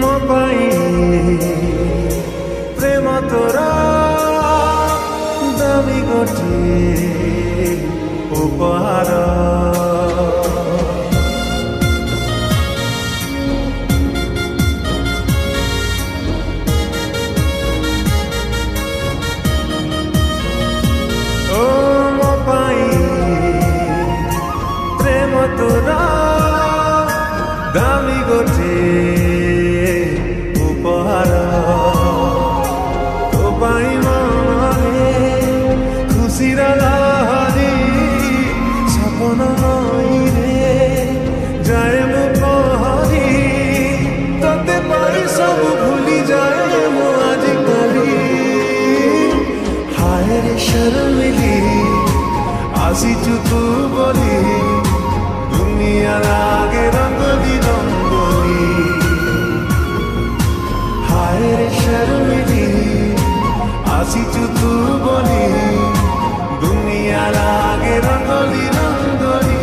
ମୋ ପାଇଁ ପ୍ରେମ ତୋର ଦାମୀ ଗୋଟିଏ ଉପହାର। दामी गोटे उपहार तो पाई मने खुशी लहरी सपन नईरे जाए मु पहरी तोते पाई सब भूली जाए मु आजिकाली। हाय रे शर्मिली आसीचु तू बोली दुनिया लागे रंगोली रंगोली। हाय रे शर्मिली आसीचु तू बोली दुनिया लागे रंगोली रंगोली।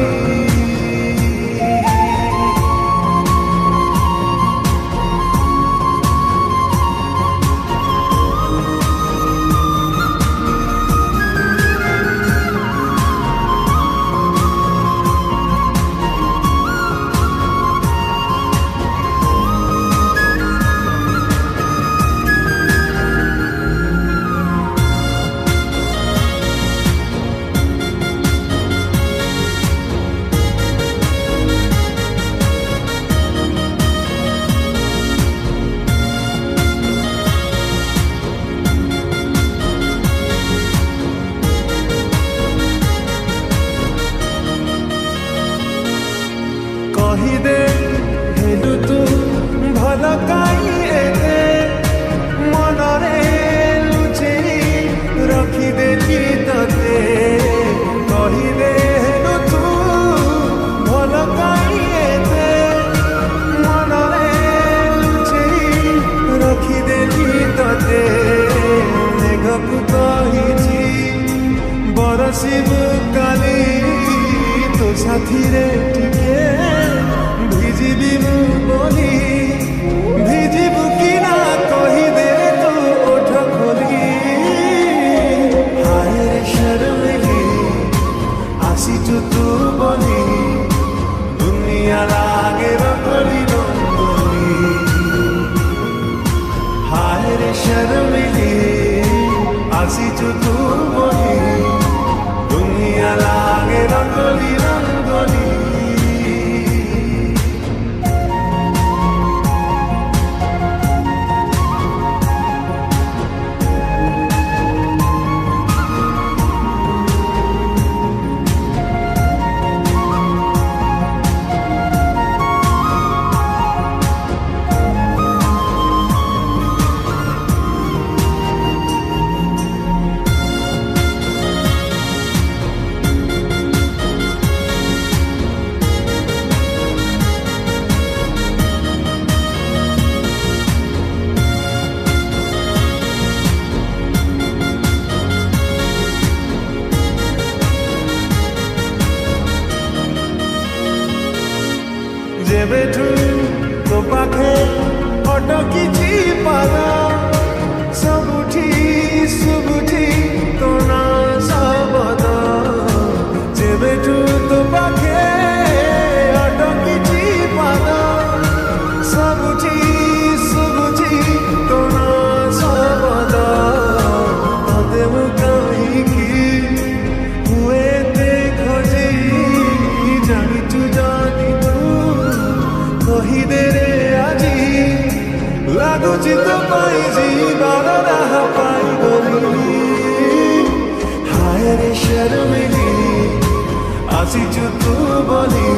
कहिदे हेलु तू भल काई एते मनरे लुचेई रखिदेली तते। कहिदे हेलु तू भल काई एते मनरे लुचेई रखिदेली तते। मेघकु कहिछि बरसिबु काली तो साथी रे टिके भिजिबी मु बोली भिजिबु कि ना कहिदे तू ओठ खोली। हाय रे शर्मिली आसीचु तू बोली दुनिया लागे रंगोली रंगोली। हाय रे शर्मिली आसीचु तू बोली दुनिया लागे रंगोली रंगोली। जेबेठू तो पाखे अटकिछि पाद सबुठी सुबुठी तो ना सबद। जेबेठू तो पाखे अटकिछि पाद सबुठी सुबुठी तो ना सबद। तते मु काहीकि हुए ते खोजी जानिचु जानिचु कहिदे रे आजी लागुची तो पाई जीवार राह पाई गली। हाय रे शर्मिली आसीचु तू बोली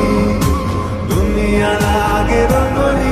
दुनिया लागे रंगोली